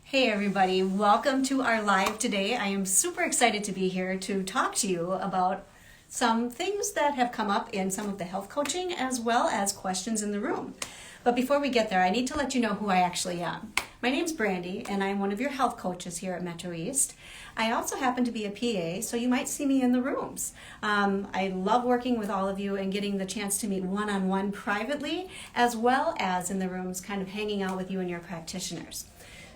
Hey everybody, welcome to our live today. I am super excited to be here to talk to you about some things that have come up in some of the health coaching as well as questions in the room. But before we get there, I need to let you know who I actually am. My name's Brandi and I'm one of your health coaches here at Metro East. I also happen to be a PA, so you might see me in the rooms. I love working with all of you and getting the chance to meet one-on-one privately as well as in the rooms, kind of hanging out with you and your practitioners.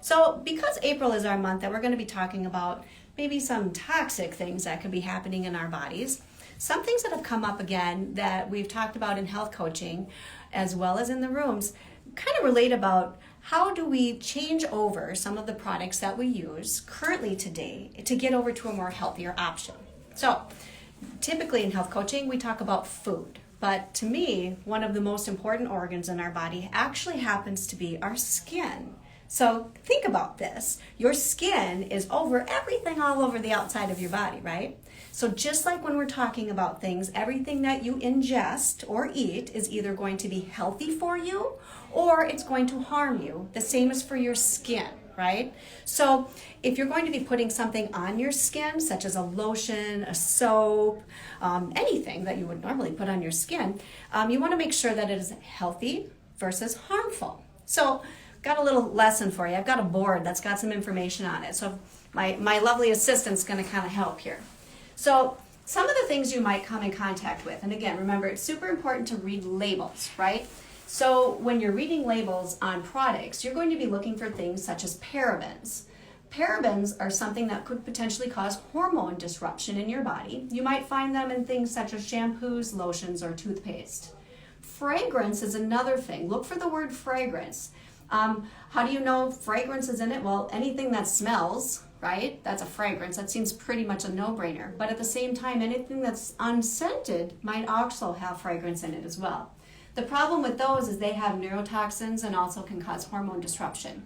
So because April is our month that we're going to be talking about maybe some toxic things that could be happening in our bodies, some things that have come up again that we've talked about in health coaching as well as in the rooms kind of relate about how do we change over some of the products that we use currently today to get over to a more healthier option. So typically in health coaching we talk about food, but to me one of the most important organs in our body actually happens to be our skin. So think about this. Your skin is over everything all over the outside of your body, right? So just like when we're talking about things, everything that you ingest or eat is either going to be healthy for you or it's going to harm you. The same is for your skin, right? So if you're going to be putting something on your skin, such as a lotion, a soap, anything that you would normally put on your skin, you want to make sure that it is healthy versus harmful. So got a little lesson for you. I've got a board that's got some information on it. So my lovely assistant's going to kind of help here. So some of the things you might come in contact with, and again, remember it's super important to read labels, right? So when you're reading labels on products, you're going to be looking for things such as parabens. Parabens are something that could potentially cause hormone disruption in your body. You might find them in things such as shampoos, lotions, or toothpaste. Fragrance is another thing. Look for the word fragrance. How do you know fragrance is in it? Well, anything that smells, right? That's a fragrance. That seems pretty much a no-brainer. But at the same time, anything that's unscented might also have fragrance in it as well. The problem with those is they have neurotoxins and also can cause hormone disruption.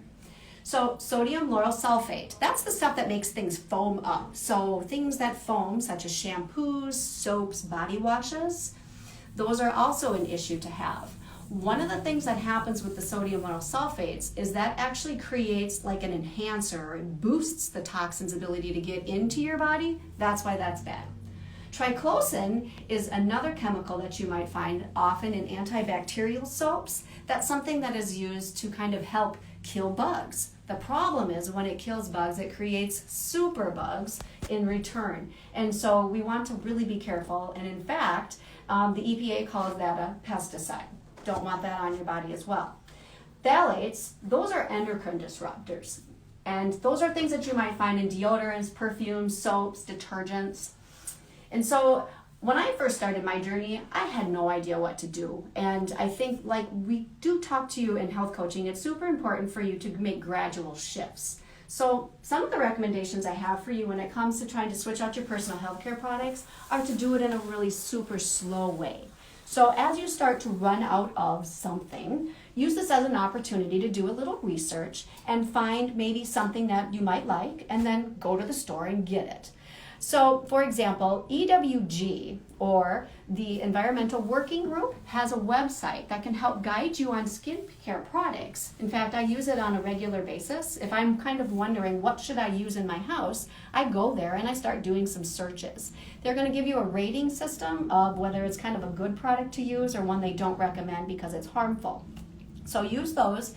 So sodium lauryl sulfate, that's the stuff that makes things foam up. So things that foam, such as shampoos, soaps, body washes, those are also an issue to have. One of the things that happens with the sodium lauryl sulfates is that actually creates like an enhancer. It boosts the toxin's ability to get into your body. That's why that's bad. Triclosan is another chemical that you might find often in antibacterial soaps. That's something that is used to kind of help kill bugs. The problem is when it kills bugs, it creates superbugs in return. And so we want to really be careful. And in fact, the EPA calls that a pesticide. Don't want that on your body as well. Phthalates, those are endocrine disruptors. And those are things that you might find in deodorants, perfumes, soaps, detergents. And so when I first started my journey, I had no idea what to do. And I think like we do talk to you in health coaching, it's super important for you to make gradual shifts. So some of the recommendations I have for you when it comes to trying to switch out your personal healthcare products are to do it in a really super slow way. So as you start to run out of something, use this as an opportunity to do a little research and find maybe something that you might like and then go to the store and get it. So for example, EWG or the Environmental Working Group has a website that can help guide you on skincare products. In fact, I use it on a regular basis. If I'm kind of wondering what should I use in my house, I go there and I start doing some searches. They're going to give you a rating system of whether it's kind of a good product to use or one they don't recommend because it's harmful. So use those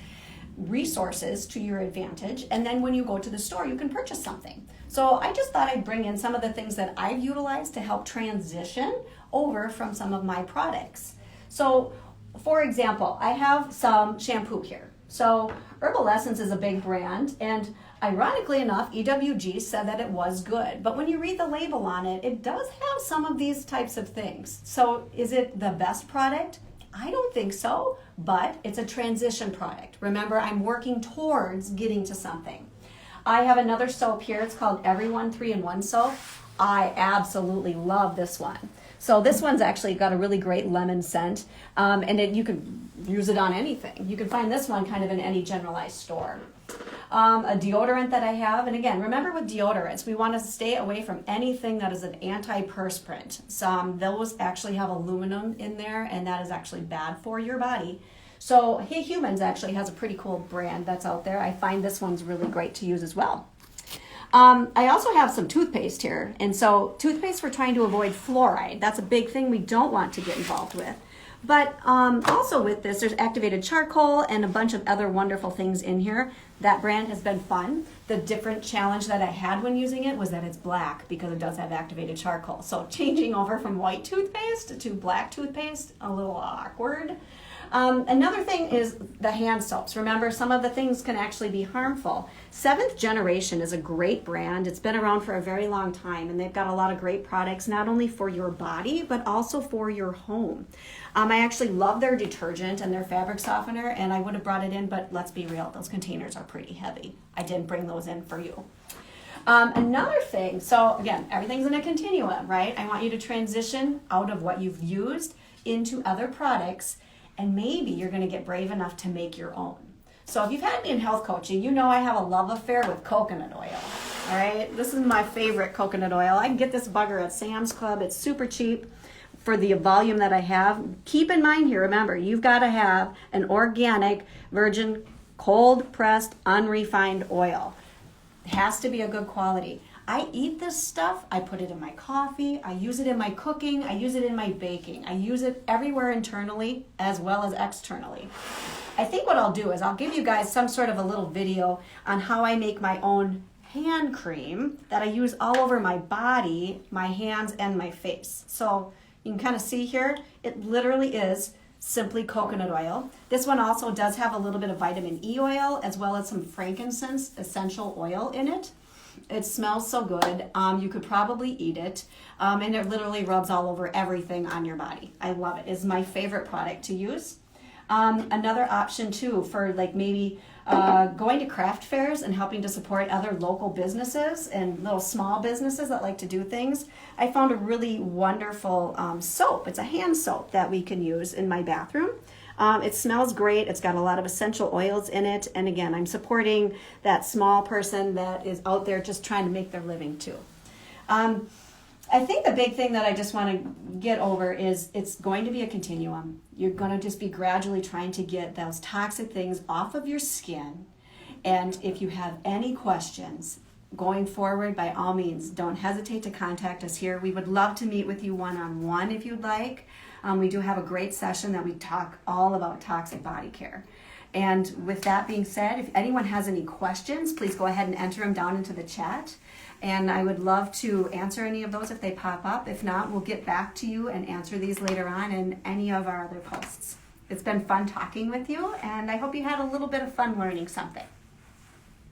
resources to your advantage, and then when you go to the store you can purchase something. So I just thought I'd bring in some of the things that I've utilized to help transition over from some of my products. So for example, I have some shampoo here. So Herbal Essence is a big brand, and ironically enough, EWG said that it was good. But when you read the label on it, it does have some of these types of things. So is it the best product? I don't think so, but it's a transition product. Remember, I'm working towards getting to something. I have another soap here. It's called Everyone 3-in-1 soap. I absolutely love this one. So this one's actually got a really great lemon scent, and you can use it on anything. You can find this one kind of in any generalized store. A deodorant that I have, and again, remember with deodorants, we want to stay away from anything that is an antiperspirant. Those actually have aluminum in there, and that is actually bad for your body. So Hey Humans actually has a pretty cool brand that's out there. I find this one's really great to use as well. I also have some toothpaste here. And so toothpaste, we're trying to avoid fluoride. That's a big thing we don't want to get involved with. But also with this, there's activated charcoal and a bunch of other wonderful things in here. That brand has been fun. The different challenge that I had when using it was that it's black because it does have activated charcoal. So changing over from white toothpaste to black toothpaste, a little awkward. Another thing is the hand soaps. Remember, some of the things can actually be harmful. Seventh Generation is a great brand. It's been around for a very long time, and they've got a lot of great products, not only for your body, but also for your home. I actually love their detergent and their fabric softener, and I would have brought it in, but let's be real, those containers are pretty heavy. I didn't bring those in for you. Another thing, so again, everything's in a continuum, right? I want you to transition out of what you've used into other products, and maybe you're going to get brave enough to make your own. So if you've had me in health coaching, you know I have a love affair with coconut oil. All right, this is my favorite coconut oil. I can get this bugger at Sam's Club. It's super cheap for the volume that I have. Keep in mind here, remember, you've got to have an organic, virgin, cold pressed, unrefined oil. It has to be a good quality. I eat this stuff, I put it in my coffee, I use it in my cooking, I use it in my baking. I use it everywhere internally as well as externally. I think what I'll do is I'll give you guys some sort of a little video on how I make my own hand cream that I use all over my body, my hands, and my face. So you can kind of see here, it literally is simply coconut oil. This one also does have a little bit of vitamin E oil as well as some frankincense essential oil in it. It smells so good. You could probably eat it. And it literally rubs all over everything on your body. I love it. It's my favorite product to use. Another option too for like maybe going to craft fairs and helping to support other local businesses and little small businesses that like to do things. I found a really wonderful soap. It's a hand soap that we can use in my bathroom. It smells great. It's got a lot of essential oils in it. And again, I'm supporting that small person that is out there just trying to make their living too. I think the big thing that I just want to get over is it's going to be a continuum. You're going to just be gradually trying to get those toxic things off of your skin. And if you have any questions going forward, by all means, don't hesitate to contact us here. We would love to meet with you one-on-one if you'd like. We do have a great session that we talk all about toxic body care. And with that being said, if anyone has any questions, please go ahead and enter them down into the chat. And I would love to answer any of those if they pop up. If not, we'll get back to you and answer these later on in any of our other posts. It's been fun talking with you, and I hope you had a little bit of fun learning something.